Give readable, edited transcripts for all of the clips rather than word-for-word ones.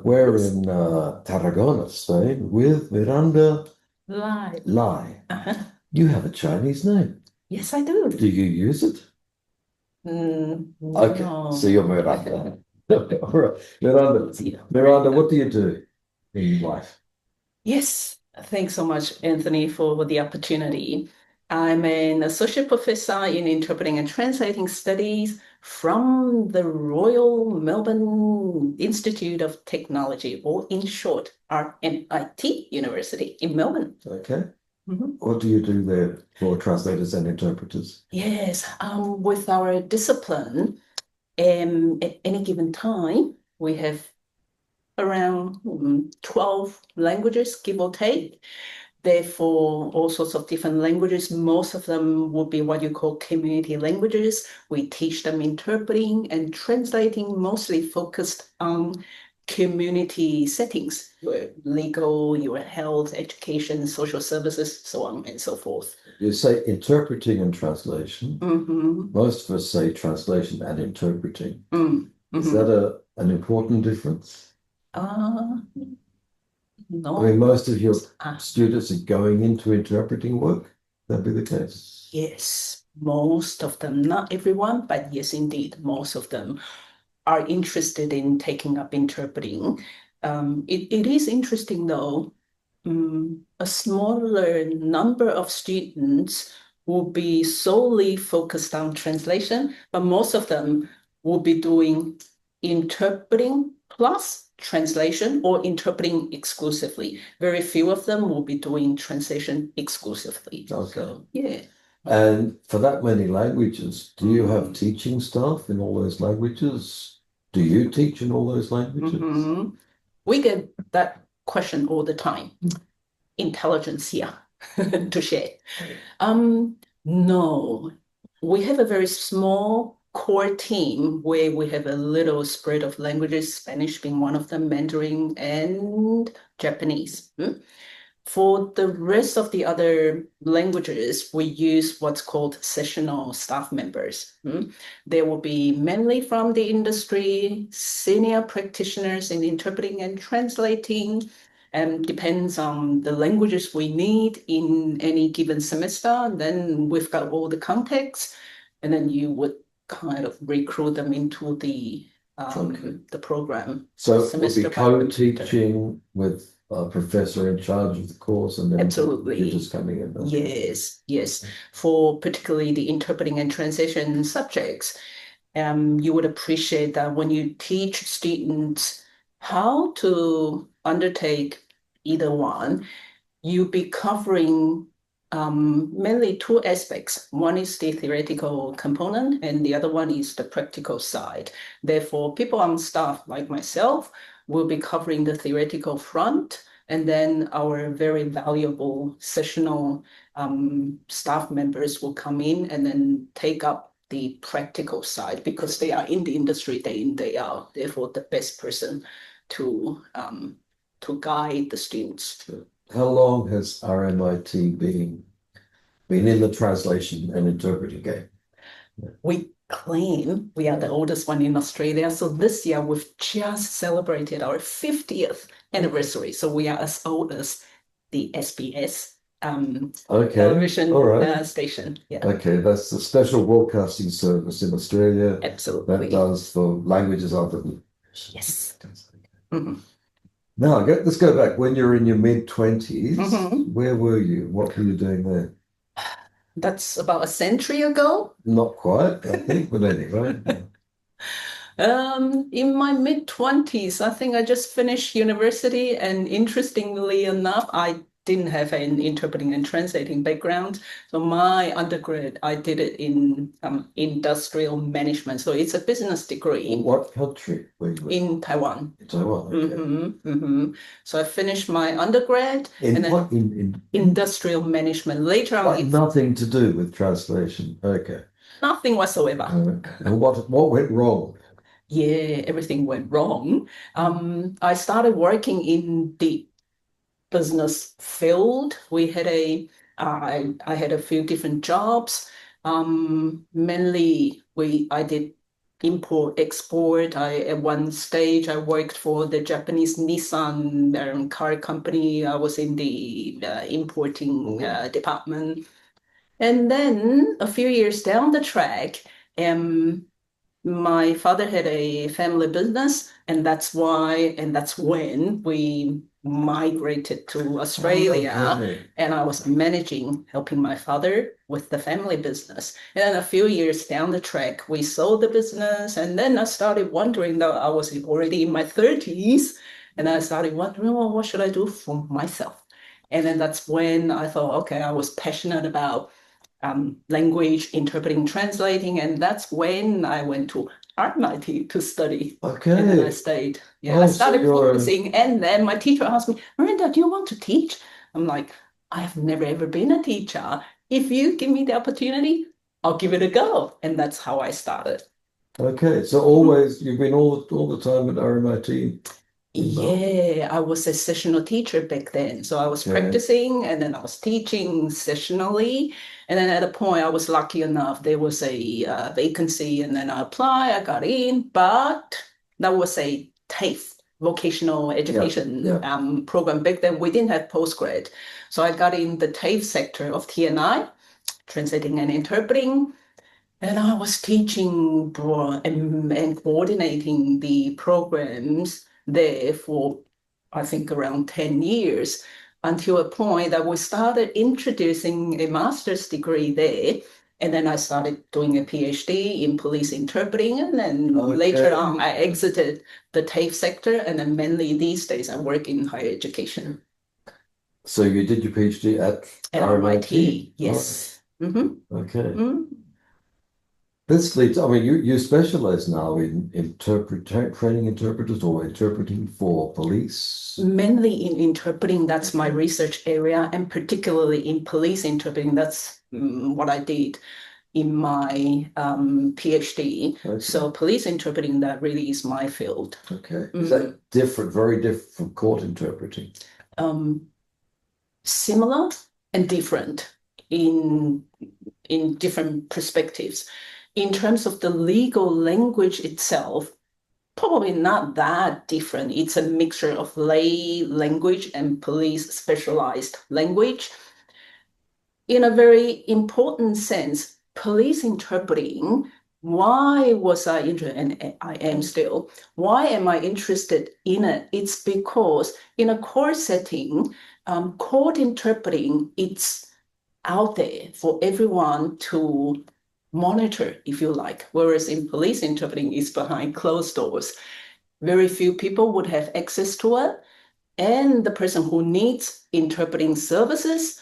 we're in Tarragona, Spain, with Miranda Lai. Lai. Uh-huh. You have a Chinese name. Yes, I do. Do you use it? Okay, No. so you're Miranda. All right. Miranda, what do you do in life? Yes, thanks so much, Anthony, for the opportunity. I'm an associate professor in interpreting and translating studies from the Royal Melbourne Institute of Technology, or in short, RMIT University in Melbourne. Okay. Mhm. What do you do there for translators and interpreters? Yes, with our discipline, at any given time, we have around 12 languages, give or take. Therefore, all sorts of different languages. Most of them would be what you call community languages. We teach them interpreting and translating, mostly focused on community settings, your legal, your health, education, social services, so on and so forth. You say interpreting and translation. Mm-hmm. Most of us say translation and interpreting. Mm-hmm. Is that an important difference? No. I mean, most of your students are going into interpreting work. That'd be the case. Yes, most of them, not everyone, but yes, indeed, most of them are interested in taking up interpreting. It is interesting though, a smaller number of students will be solely focused on translation, but most of them will be doing interpreting plus translation or interpreting exclusively. Very few of them will be doing translation exclusively. Okay. So, yeah. And for that many languages, do you have teaching staff in all those languages? Do you teach in all those languages? We get that question all the time. Intelligence here to share. No, we have a very small core team where we have a little spread of languages, Spanish being one of them, Mandarin and Japanese. For the rest of the other languages, we use what's called sessional staff members. They will be mainly from the industry, senior practitioners in interpreting and translating, and depends on the languages we need in any given semester. And then we've got all the context, and then you would kind of recruit them into the program. So it would be co-teaching with a professor in charge of the course, and then absolutely you're just coming in. Yes. For particularly the interpreting and translation subjects, you would appreciate that when you teach students how to undertake either one, you'll be covering mainly two aspects. One is the theoretical component, and the other one is the practical side. Therefore, people on staff like myself will be covering the theoretical front, and then our very valuable sessional staff members will come in and then take up the practical side because they are in the industry day in, day out. Therefore, the best person to guide the students. How long has RMIT been in the translation and interpreting game? We claim we are the oldest one in Australia. So this year we've just celebrated our 50th anniversary. So we are as old as the SBS television station. Yeah. Okay, that's the special broadcasting service in Australia. Absolutely. That does for languages other than yes. Now, let's go back. When you're in your mid-20s, where were you? What were you doing there? That's about a century ago. Not quite, I think, but anyway. In my mid-20s, I think I just finished university, and interestingly enough, I didn't have an interpreting and translating background. So my undergrad, I did it in industrial management. So it's a business degree. In what country were you in? In Taiwan. In Taiwan, okay. So I finished my undergrad in what in industrial management. Later on, nothing to do with translation. Okay. Nothing whatsoever. And what went wrong? Yeah, everything went wrong. I started working in the business field. We had I had a few different jobs. Mainly I did import, export. At one stage, I worked for the Japanese Nissan car company. I was in the importing department. And then a few years down the track, my father had a family business, and that's when we migrated to Australia. Okay. And I was helping my father with the family business. And then a few years down the track, we sold the business. And then I started wondering, though I was already in my 30s, and I started wondering, well, what should I do for myself? And then that's when I thought, okay, I was passionate about language, interpreting, translating, and that's when I went to RMIT to study. Okay. And then I stayed. Yeah, I started practicing, and then my teacher asked me, Miranda, do you want to teach? I'm like, I have never ever been a teacher. If you give me the opportunity, I'll give it a go. And that's how I started. Okay, so always you've been all the time at RMIT. Yeah, I was a sessional teacher back then. So I was practicing and then I was teaching sessionally. And then at a point, I was lucky enough, there was a vacancy and then I applied, I got in, but that was a TAFE, vocational education program. Back then, we didn't have postgrad. So I got in the TAFE sector of TNI, translating and interpreting. And I was teaching and coordinating the programs there for, I think, around 10 years, until a point that we started introducing a master's degree there. And then I started doing a PhD in police interpreting. And then later on, I exited the TAFE sector. And then mainly these days, I work in higher education. So you did your PhD at RMIT? Yes. Oh. Mm-hmm. Okay. This leads, I mean, you specialize now in training interpreters or interpreting for police? Mainly in interpreting, that's my research area, and particularly in police interpreting, that's what I did in my PhD. Okay. So police interpreting, that really is my field. Okay. Is that different, very different from court interpreting? Similar and different in different perspectives. In terms of the legal language itself, probably not that different. It's a mixture of lay language and police specialized language. In a very important sense, police interpreting, why was I interested, and I am still, why am I interested in it? It's because in a court setting, court interpreting, it's out there for everyone to monitor, if you like, whereas in police interpreting is behind closed doors. Very few people would have access to it, and the person who needs interpreting services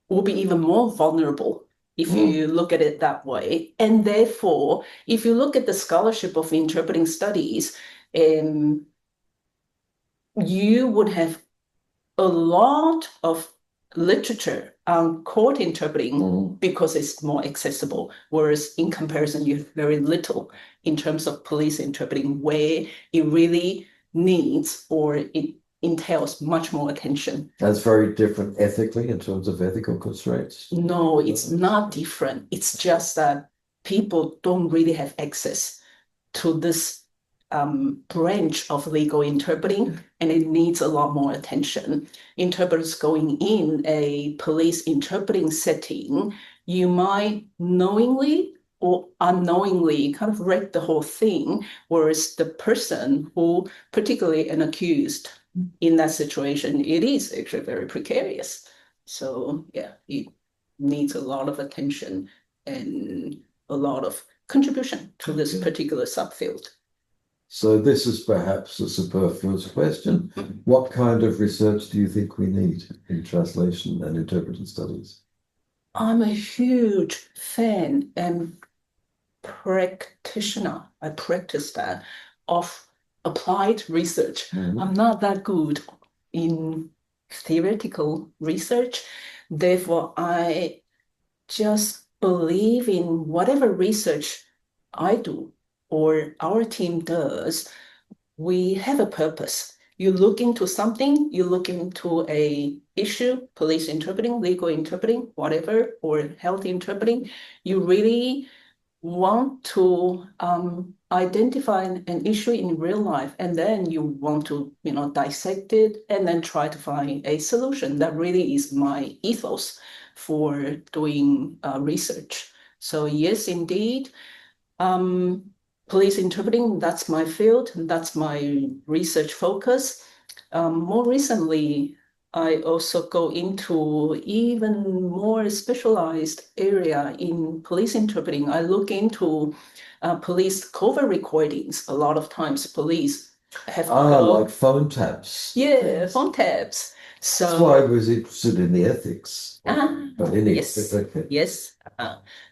will be even more vulnerable if you look at it that way. And therefore, if you look at the scholarship of interpreting studies, you would have a lot of literature on court interpreting because it's more accessible, whereas in comparison, you have very little in terms of police interpreting, where it really needs or it entails much more attention. That's very different ethically in terms of ethical constraints? No, it's not different. It's just that people don't really have access to this branch of legal interpreting, and it needs a lot more attention. Interpreters going in a police interpreting setting, you might knowingly or unknowingly kind of wreck the whole thing, whereas the person who, particularly an accused in that situation, it is actually very precarious. So yeah, it needs a lot of attention and a lot of contribution to this particular subfield. So this is perhaps a superfluous question. What kind of research do you think we need in translation and interpreting studies? I'm a huge fan and practitioner. I practice that of applied research. I'm not that good in theoretical research. Therefore, I just believe in whatever research I do or our team does, we have a purpose. You look into something, you look into a issue, police interpreting, legal interpreting, whatever, or health interpreting, you really want to identify an issue in real life, and then you want to, dissect it and then try to find a solution. That really is my ethos for doing research. So yes, indeed, police interpreting, that's my field, that's my research focus. More recently, I also go into even more specialized area in police interpreting. I look into police covert recordings. A lot of times police have to go. Like phone taps. Yeah, phone taps. So that's why I was interested in the ethics. But anyway, yes, okay. yes.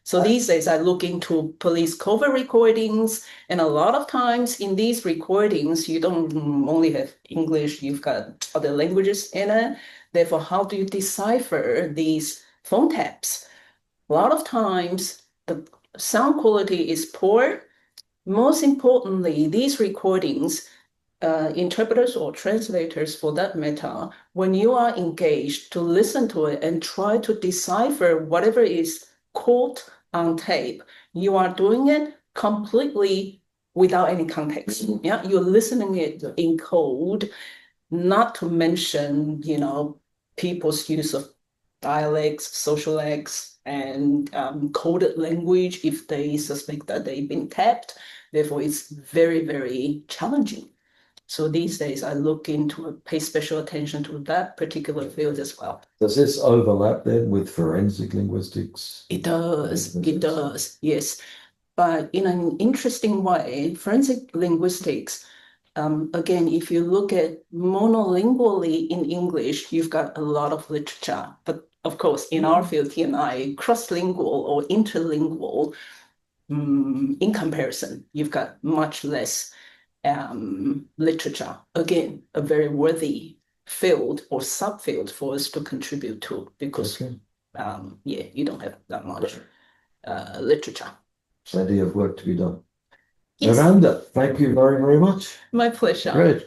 So these days I look into police covert recordings, and a lot of times in these recordings, you don't only have English, you've got other languages in it. Therefore, how do you decipher these phone taps? A lot of times the sound quality is poor. Most importantly, these recordings, interpreters or translators for that matter, when you are engaged to listen to it and try to decipher whatever is quote on tape, you are doing it completely without any context. Yeah, you're listening it in code, not to mention, people's use of dialects, socialects, and coded language if they suspect that they've been tapped. Therefore, it's very, very challenging. So these days, I look into pay special attention to that particular field as well. Does this overlap then with forensic linguistics? It does. It does. Yes. But in an interesting way, forensic linguistics, again, if you look at monolingually in English, you've got a lot of literature. But of course, in our field, T&I, cross-lingual or interlingual, in comparison, you've got much less literature. Again, a very worthy field or subfield for us to contribute to, because you don't have that much literature. Plenty of work to be done. Yes. Miranda, thank you very, very much. My pleasure. Great.